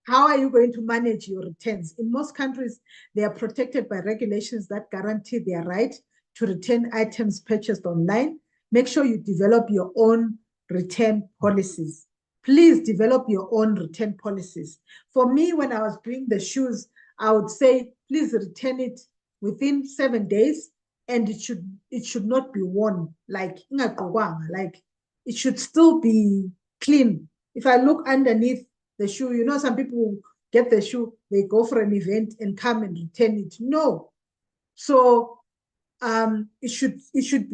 how are you going to manage your returns? In most countries, they are protected by regulations that guarantee their right to return items purchased online. Make sure you develop your own return policies. Please develop your own return policies. For me, when I was doing the shoes, I would say, please return it within 7 days, and it should not be worn like it should still be clean. If I look underneath the shoe, some people get the shoe, they go for an event and come and return it. No. So it should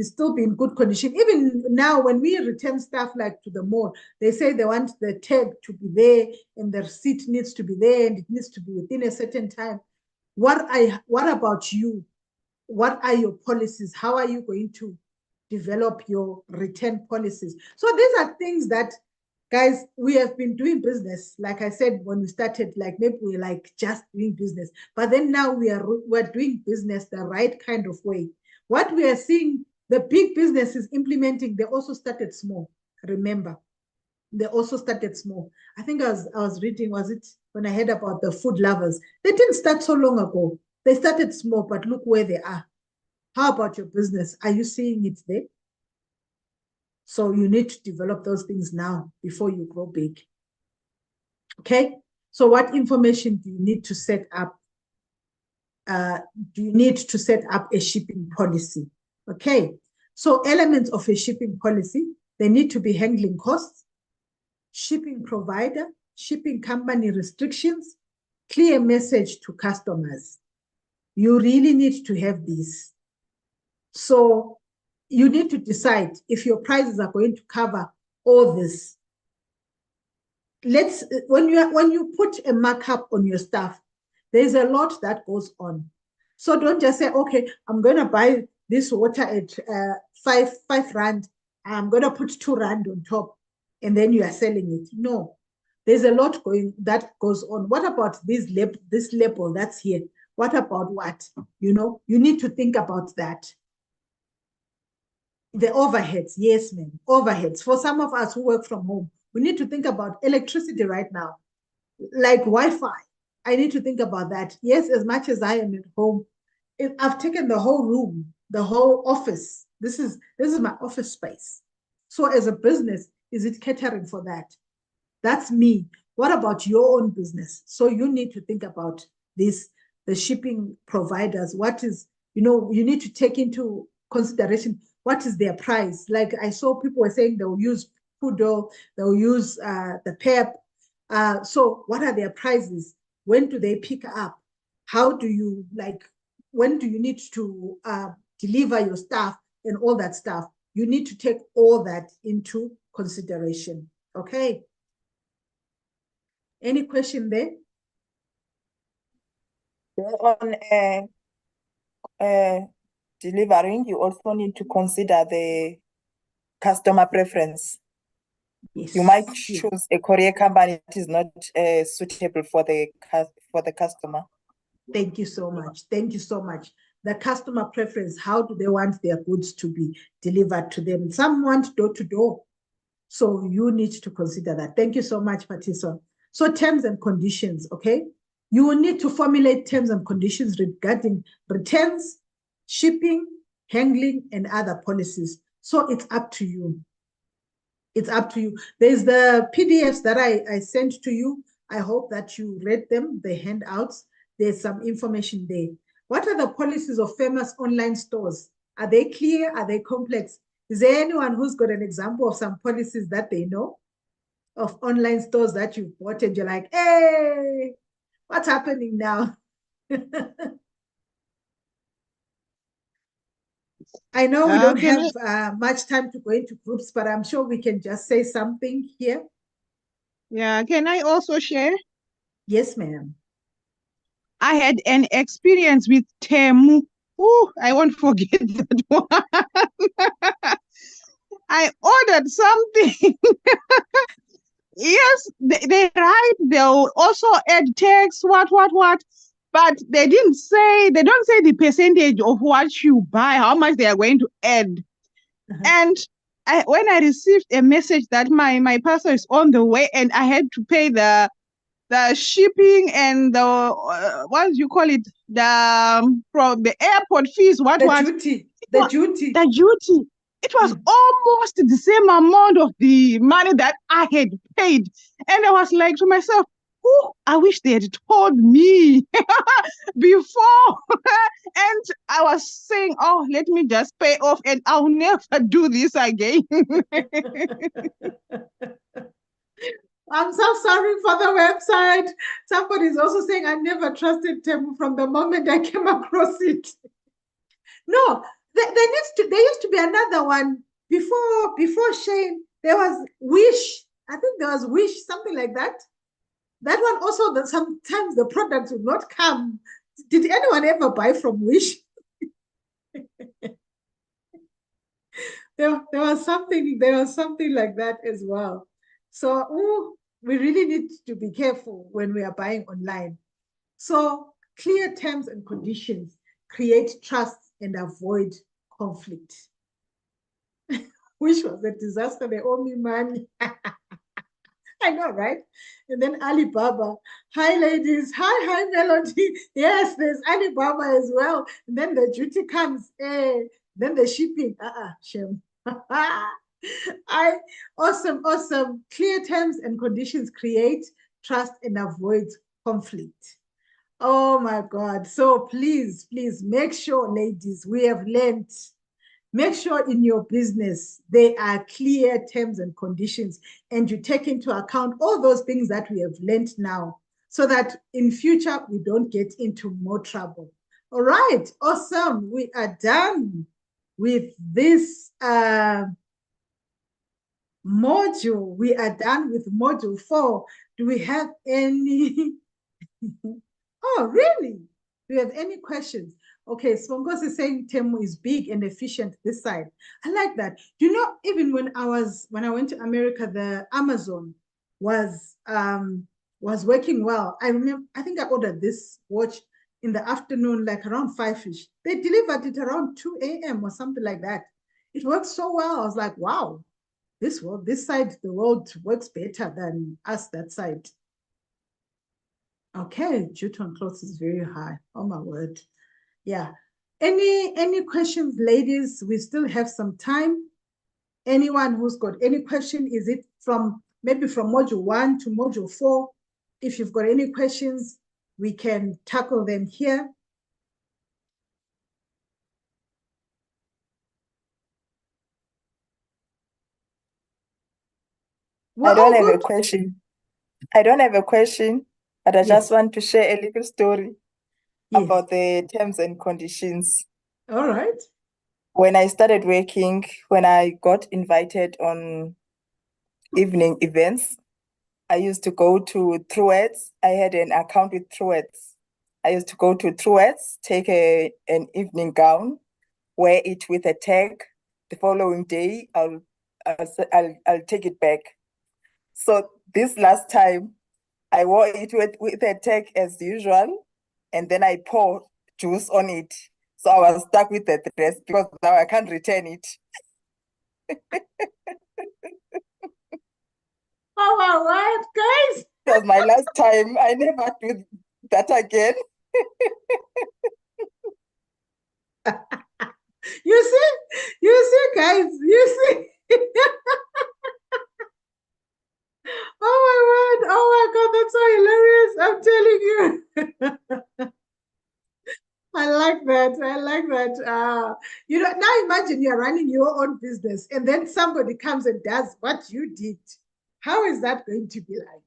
still be in good condition. Even now, when we return stuff like to the mall, they say they want the tag to be there and the receipt needs to be there and it needs to be within a certain time. What about you? What are your policies? How are you going to develop your return policies? So these are things that, guys, we have been doing business. Like I said, when we started, like maybe we're like just doing business, but then now we're doing business the right kind of way. What we are seeing, the big businesses implementing, they also started small. Remember, they also started small. I think I was reading, was it when I heard about the food lovers? They didn't start so long ago. They started small, but look where they are. How about your business? Are you seeing it there? So you need to develop those things now before you grow big. Okay? So what information do you need to set up? Do you need to set up a shipping policy? Okay. So elements of a shipping policy, they need to be handling costs, shipping provider, shipping company restrictions, clear message to customers. You really need to have this. So you need to decide if your prices are going to cover all this. When you put a markup on your stuff, there's a lot that goes on. So don't just say, okay, I'm going to buy this water at 5 rand. I'm going to put 2 rand on top, and then you are selling it. No, there's a lot that goes on. What about this label that's here? What about what? You need to think about that. The overheads, yes, ma'am, overheads. For some of us who work from home, we need to think about electricity right now, like Wi-Fi. I need to think about that. Yes, as much as I am at home, I've taken the whole room, the whole office. This is my office space. So as a business, is it catering for that? That's me. What about your own business? So you need to think about this, the shipping providers. What is, you need to take into consideration what is their price. Like I saw people were saying they'll use Pudo, they'll use the PEP. So what are their prices? When do they pick up? How do you, when do you need to deliver your stuff and all that stuff? You need to take all that into consideration. Okay. Any question there? On delivering, you also need to consider the customer preference. Yes. You might Yes. choose a courier company that is not suitable for the customer. Thank you so much. Thank you so much. The customer preference, how do they want their goods to be delivered to them? Some want door to door. So you need to consider that. Thank you so much, Patiso. So terms and conditions, okay? You will need to formulate terms and conditions regarding returns, shipping, handling, and other policies. So it's up to you. It's up to you. There's the PDFs that I sent to you. I hope that you read them, the handouts. There's some information there. What are the policies of famous online stores? Are they clear? Are they complex? Is there anyone who's got an example of some policies that they know of online stores that you've bought and you're like, hey, what's happening now? I know we don't have much time to go into groups, but I'm sure we can just say something here. Yeah, can I also share? Yes, ma'am. I had an experience with Temu. Oh, I won't forget that one. I ordered something. Yes, they write, they'll also add text, what. But they don't say the percentage of what you buy, how much they are going to add. And when I received a message that my parcel is on the way and I had to pay the shipping and the what do you call it, from the airport fees, duty. The duty. It was almost the same amount of the money that I had paid. And I was like to myself, oh, I wish they had told me before. And I was saying, oh, let me just pay off and I'll never do this again. I'm so sorry for the website. Somebody's also saying I never trusted Temu from the moment I came across it. No, there used to be another one before Shane. There was Wish. I think there was Wish, something like that. That one also, that sometimes the products would not come. Did anyone ever buy from Wish? there was something like that as well. So we really need to be careful when we are buying online. So clear terms and conditions create trust and avoid conflict. Which was a disaster. They owe me money. I know, right? And then Alibaba. Hi, ladies. Hi, Melody. Yes, there's Alibaba as well. And then the duty comes. Then the shipping. Shame. Awesome. Clear terms and conditions create trust and avoid conflict. Oh my God. So please make sure, ladies, we have learned. Make sure in your business there are clear terms and conditions and you take into account all those things that we have learned now so that in future we don't get into more trouble. All right, awesome. We are done with this module. We are done with module 4. Do we have any? Oh, really? Do you have any questions? Okay, Spongos is saying Temu is big and efficient this side. I like that. Do you know, even when I went to America, the Amazon was working well. I remember, I think I ordered this watch in the afternoon, like around 5-ish. They delivered it around 2 a.m. or something like that. It worked so well. I was like, wow, this side, the world works better than us, that side. Okay, jute on clothes is very high. Oh my word. Yeah. Any questions, ladies? We still have some time. Anyone who's got any question, is it maybe from module 1 to module 4? If you've got any questions, we can tackle them here. I don't have a question. But I just want to share a little story about the terms and conditions. All right. When I started working, when I got invited on evening events, I used to go to Truewords. I had an account with Truewords. I used to go to Truett's, take an evening gown, wear it with a tag. The following day, I'll take it back. So this last time, I wore it with a tag as usual, and then I pour juice on it. So I was stuck with the dress because now I can't return it. Oh my word, guys! It was my last time. I never do that again. You see, guys, you see. Oh my word, oh my God, that's so hilarious. I'm telling you. I like that. I like that. Now imagine you're running your own business and then somebody comes and does what you did. How is that going to be like?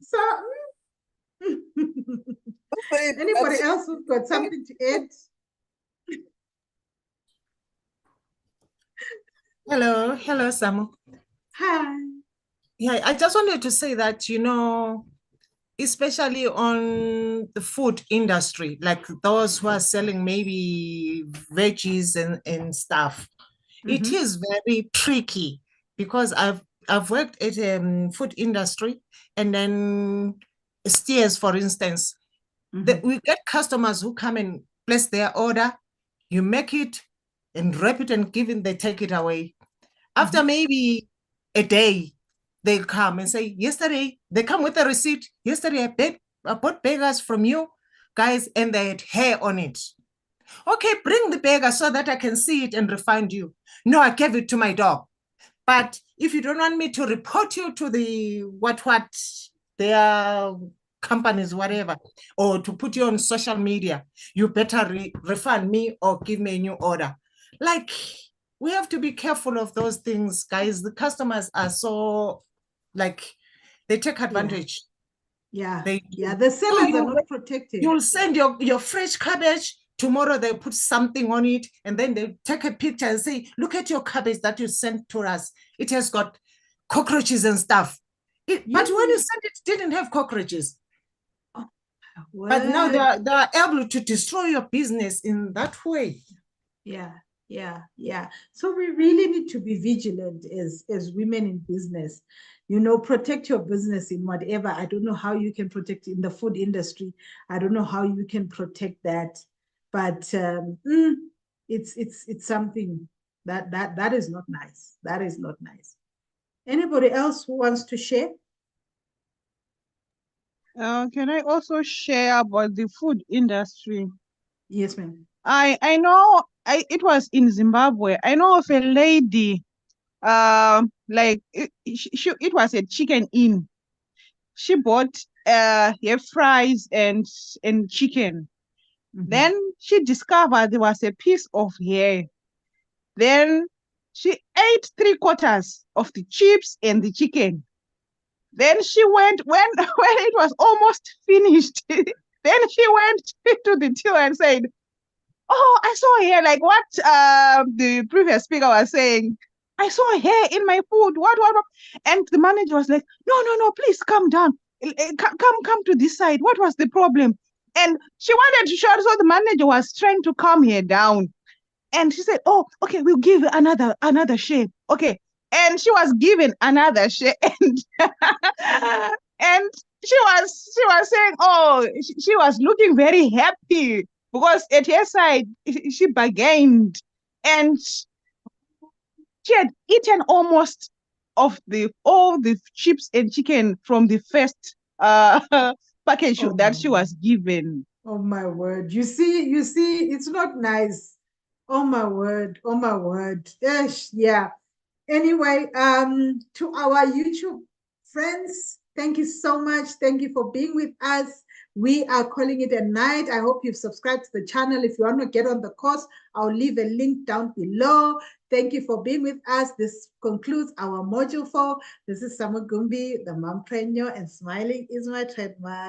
So anybody else who's got something to add? Hello, Samu. Hi. Yeah, I just wanted to say that, especially on the food industry, like those who are selling maybe veggies and stuff, it is very tricky because I've worked at food industry, and then steers, for instance, we get customers who come and place their order, you make it and wrap it and they take it away. After maybe a day, they'll come and say, yesterday, they come with a receipt. Yesterday, I bought burgers from you guys, and they had hair on it. Okay, bring the burger so that I can see it and refund you. No, I gave it to my dog. But if you don't want me to report you to the their companies, whatever, or to put you on social media, you better refund me or give me a new order. Like, we have to be careful of those things, guys. The customers are so, they take advantage. Yeah. The sellers are not protected. You'll send your fresh cabbage. Tomorrow they'll put something on it, and then they take a picture and say, look at your cabbage that you sent to us. It has got cockroaches and stuff. But when you sent it didn't have cockroaches. But now they are able to destroy your business in that way. Yeah. So we really need to be vigilant as women in business. Protect your business in whatever. I don't know how you can protect in the food industry. I don't know how you can protect that. But it's something that is not nice. That is not nice. Anybody else who wants to share? Can I also share about the food industry? Yes, ma'am. I know it was in Zimbabwe. I know of a lady, it was a chicken inn. She bought her fries and chicken. Then she discovered there was a piece of hair. Then she ate 3/4 of the chips and the chicken. Then she went, when it was almost finished, then she went to the till and said, oh, I saw hair, like what the previous speaker was saying. I saw hair in my food. What? And the manager was like, no, please come down. Come to this side. What was the problem? And she wanted to shout, so the manager was trying to calm her down. And she said, oh, okay, we'll give another share. Okay. And she was given another share. And she was saying, oh, she was looking very happy because at her side, she bargained. And she had eaten almost all the chips and chicken from the first package that she was given. Oh my word. You see, it's not nice. Oh my word. Yeah. Anyway, to our YouTube friends, thank you so much. Thank you for being with us. We are calling it a night. I hope you've subscribed to the channel. If you want to get on the course, I'll leave a link down below. Thank you for being with us. This concludes our module 4. This is Samagumbi, the mompreneur, and smiling is my trademark.